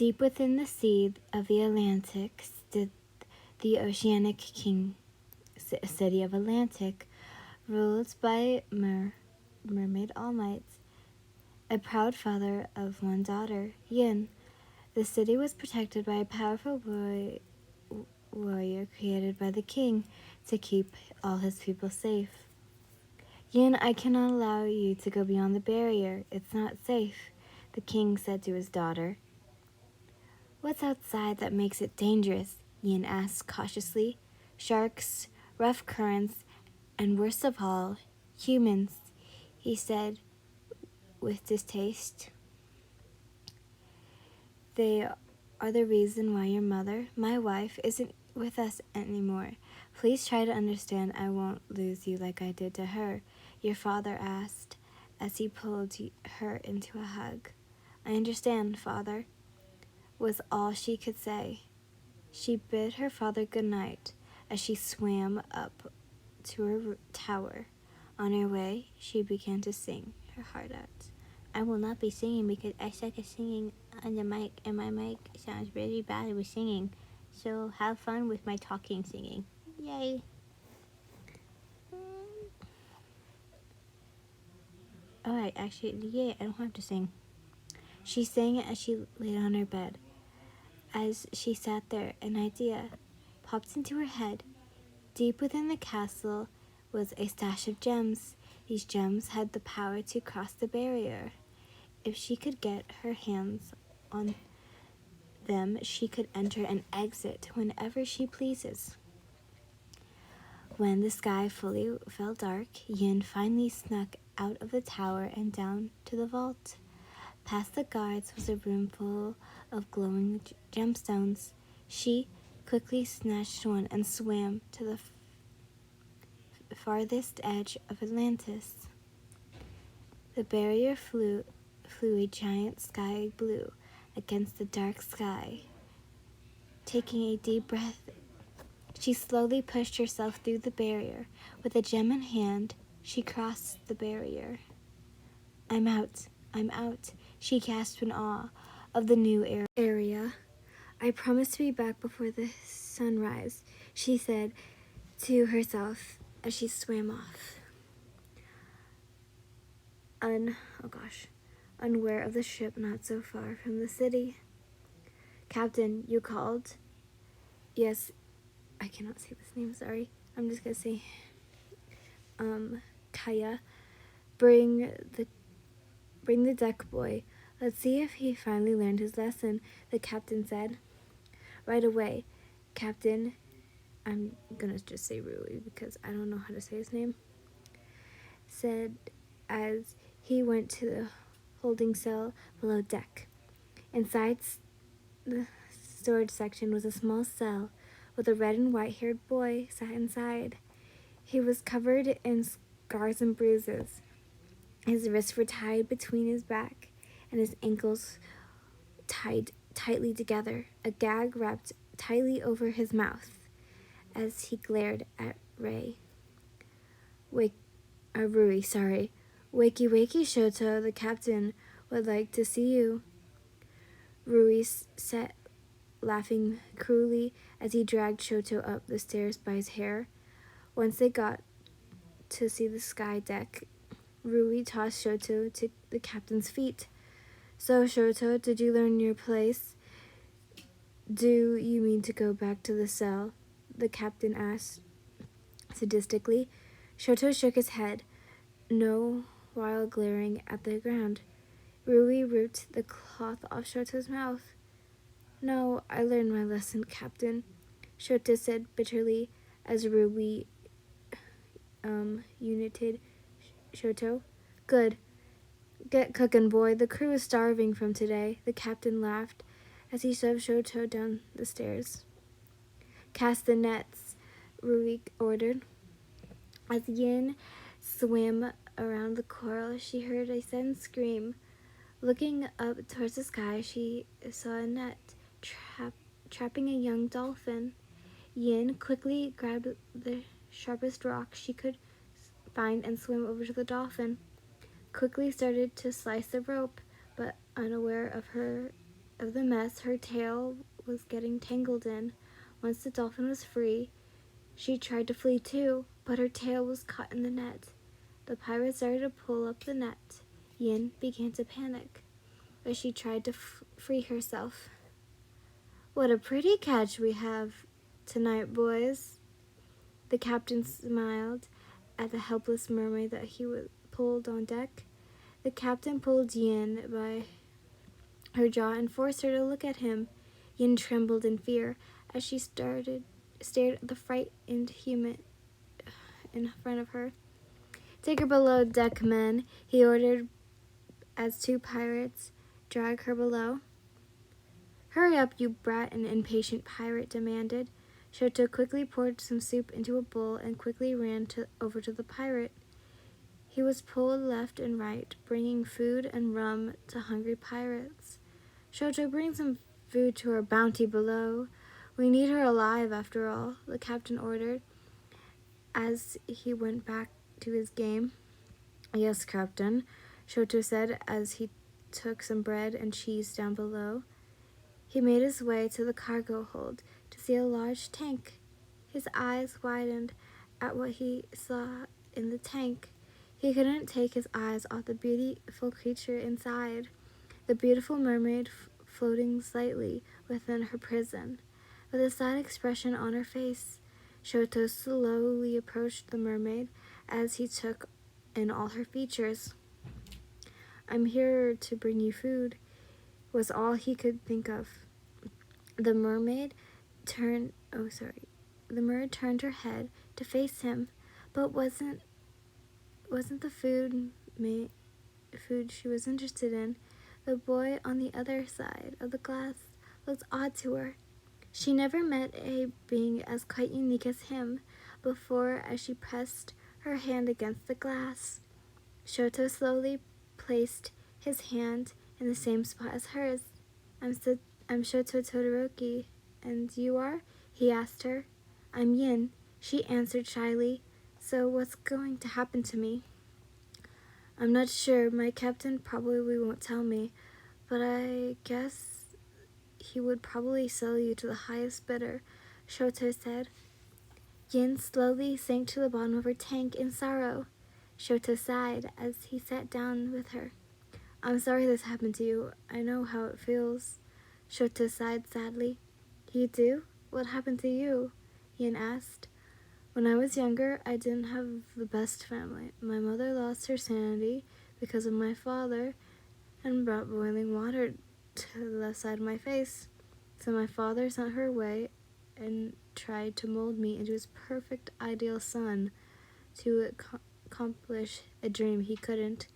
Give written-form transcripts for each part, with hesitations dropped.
Deep within the sea of the Atlantic stood the oceanic king, city of Atlantic, ruled by mermaid All Might, a proud father of one daughter, Yin. The city was protected by a powerful warrior created by the king to keep all his people safe. Yin, I cannot allow you to go beyond the barrier. It's not safe, the king said to his daughter. What's outside that makes it dangerous? Yin asked cautiously. Sharks, rough currents, and worst of all, humans, he said with distaste. They are the reason why your mother, my wife, isn't with us anymore. Please try to understand I won't lose you like I did to her, your father asked as he pulled her into a hug. I understand, father, was all she could say. She bid her father good night as she swam up to her tower. On her way, she began to sing her heart out. I will not be singing because I suck at singing on the mic, and my mic sounds really bad with singing. So have fun with my talking singing. Yay! Alright, actually, yay, I don't have to sing. She sang it as she laid on her bed. As she sat there, an idea popped into her head. Deep within the castle was a stash of gems. These gems had the power to cross the barrier. If she could get her hands on them, she could enter and exit whenever she pleases. When the sky fully fell dark, Yin finally snuck out of the tower and down to the vault. Past the guards was a room full of glowing gemstones. She quickly snatched one and swam to the farthest edge of Atlantis. The barrier flew a giant sky blue against the dark sky. Taking a deep breath, she slowly pushed herself through the barrier. With a gem in hand, she crossed the barrier. I'm out, she gasped in awe of the new area. I promise to be back before the sunrise, she said to herself as she swam off. Unaware of the ship not so far from the city. Captain, you called? Yes, I cannot say this name, sorry. I'm just gonna say, Kaya, bring the deck boy. Let's see if he finally learned his lesson, the captain said. Right away, Captain, I'm gonna just say Rui because I don't know how to say his name, said as he went to the holding cell below deck. Inside the storage section was a small cell with a red and white-haired boy sat inside. He was covered in scars and bruises. His wrists were tied between his back and his ankles tied tightly together, a gag wrapped tightly over his mouth as he glared at Rui. Wakey, wakey, Shoto, the captain would like to see you. Rui said, laughing cruelly as he dragged Shoto up the stairs by his hair. Once they got to see the sky deck, Rui tossed Shoto to the captain's feet. So, Shoto, did you learn your place? Do you mean to go back to the cell? The captain asked sadistically. Shoto shook his head, no, while glaring at the ground. Rui ripped the cloth off Shoto's mouth. No, I learned my lesson, Captain, Shoto said bitterly as Rui united Shoto. Good. Get cookin', boy. The crew is starving from today, the captain laughed as he shoved Shoto down the stairs. Cast the nets, Rui ordered. As Yin swam around the coral, she heard a sudden scream. Looking up towards the sky, she saw a net trapping a young dolphin. Yin quickly grabbed the sharpest rock she could find and swam over to the dolphin. Quickly started to slice the rope, but unaware of her of the mess her tail was getting tangled in. Once the dolphin was free, she tried to flee too, but her tail was caught in the net. The pirate started to pull up the net. Yin began to panic as she tried to free herself. "What a pretty catch we have tonight, boys." The captain smiled at the helpless mermaid that he pulled on deck. The captain pulled Yin by her jaw and forced her to look at him. Yin trembled in fear as she stared at the frightened human in front of her. "Take her below deck, men," he ordered as two pirates dragged her below. "Hurry up, you brat," an impatient pirate demanded. Shoto quickly poured some soup into a bowl and quickly ran over to the pirate. He was pulled left and right, bringing food and rum to hungry pirates. "Shoto, bring some food to our bounty below. We need her alive, after all," the captain ordered as he went back to his game. "Yes, Captain," Shoto said as he took some bread and cheese down below. He made his way to the cargo hold to see a large tank. His eyes widened at what he saw in the tank. He couldn't take his eyes off the beautiful creature inside, the beautiful mermaid floating slightly within her prison. With a sad expression on her face, Shoto slowly approached the mermaid as he took in all her features. "I'm here to bring you food," was all he could think of. The mermaid turned her head to face him, but wasn't the food she was interested in. The boy on the other side of the glass looked odd to her. She never met a being as quite unique as him before as she pressed her hand against the glass. Shoto slowly placed his hand in the same spot as hers. I'm Shoto Todoroki, and you are?" he asked her. "I'm Yin," she answered shyly. "So what's going to happen to me?" "I'm not sure. My captain probably won't tell me, but I guess he would probably sell you to the highest bidder," Shoto said. Yin slowly sank to the bottom of her tank in sorrow. Shoto sighed as he sat down with her. "I'm sorry this happened to you. I know how it feels." Shoto sighed sadly. "You do? What happened to you?" Yin asked. "When I was younger, I didn't have the best family. My mother lost her sanity because of my father and brought boiling water to the left side of my face. So my father sent her away and tried to mold me into his perfect ideal son to accomplish a dream he couldn't.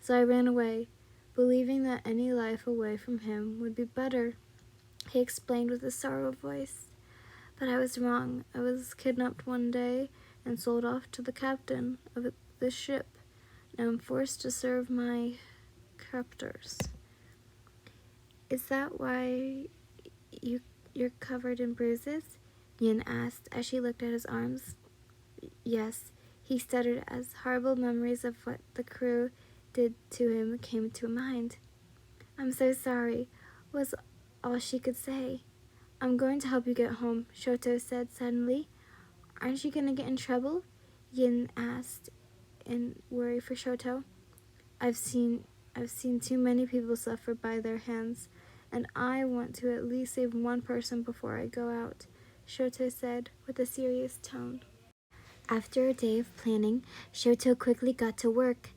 So I ran away, believing that any life away from him would be better," he explained with a sorrowful voice. "But I was wrong. I was kidnapped one day and sold off to the captain of the ship. Now I'm forced to serve my captors." "Is that why you're covered in bruises?" Yin asked as she looked at his arms. "Yes," he stuttered as horrible memories of what the crew did to him came to mind. "I'm so sorry," was all she could say. "I'm going to help you get home," Shoto said suddenly. "Aren't you going to get in trouble?" Yin asked in worry for Shoto. I've seen too many people suffer by their hands, and I want to at least save one person before I go out," Shoto said with a serious tone. After a day of planning, Shoto quickly got to work.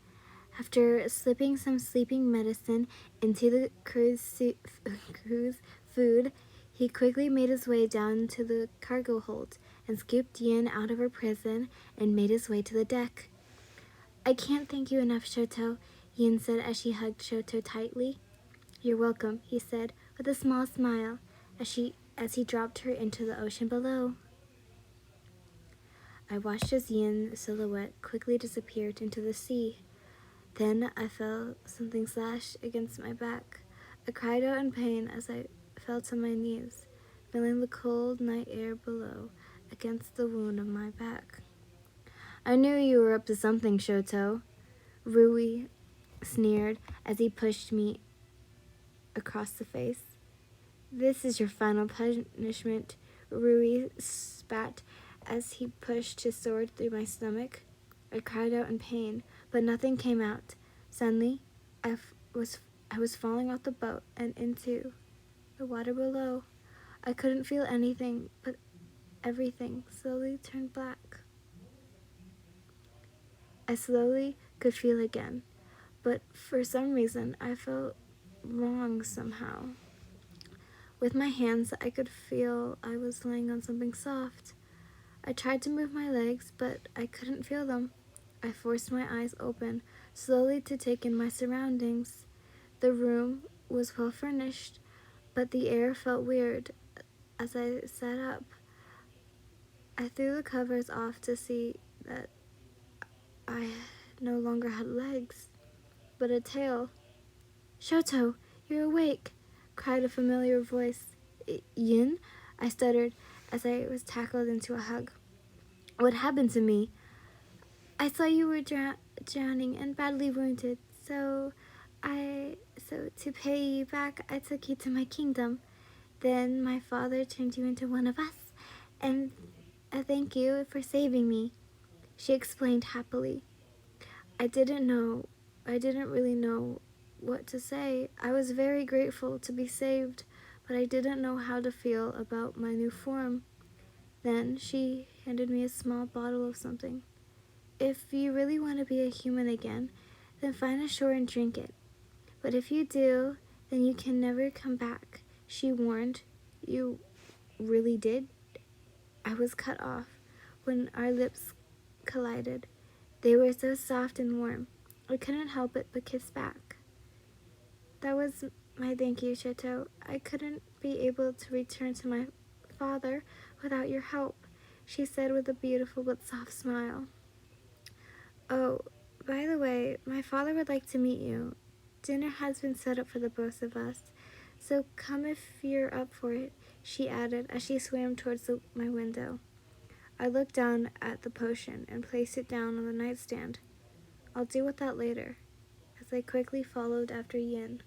After slipping some sleeping medicine into the crew's food, he quickly made his way down to the cargo hold and scooped Yin out of her prison and made his way to the deck. "I can't thank you enough, Shoto," Yin said as she hugged Shoto tightly. "You're welcome," he said with a small smile as he dropped her into the ocean below. I watched as Yin's silhouette quickly disappeared into the sea. Then I felt something slash against my back. I cried out in pain as I fell to my knees, feeling the cold night air below against the wound on my back. "I knew you were up to something, Shoto," Rui sneered as he pushed me across the face. This is your final punishment, Rui spat as he pushed his sword through my stomach. I cried out in pain, but nothing came out. Suddenly, I was falling off the boat and into the water below. I couldn't feel anything, but everything slowly turned black. I slowly could feel again, but for some reason I felt wrong somehow. With my hands, I could feel I was laying on something soft. I tried to move my legs, but I couldn't feel them. I forced my eyes open, slowly to take in my surroundings. The room was well furnished, but the air felt weird as I sat up. I threw the covers off to see that I no longer had legs, but a tail. Shoto, you're awake, cried a familiar voice. Yin? I stuttered as I was tackled into a hug. What happened to me? I saw you were drowning and badly wounded, so to pay you back, I took you to my kingdom. Then my father turned you into one of us, and a thank you for saving me, she explained happily. I didn't really know what to say. I was very grateful to be saved, but I didn't know how to feel about my new form. Then she handed me a small bottle of something. If you really want to be a human again, then find a shore and drink it. But if you do, then you can never come back, she warned. You really did? I was cut off when our lips collided. They were so soft and warm. I couldn't help it but kiss back. That was my thank you, Shoto. I couldn't be able to return to my father without your help, she said with a beautiful but soft smile. Oh, by the way, my father would like to meet you. Dinner has been set up for the both of us, so come if you're up for it, she added as she swam towards my window. I looked down at the potion and placed it down on the nightstand. I'll deal with that later, as I quickly followed after Yin.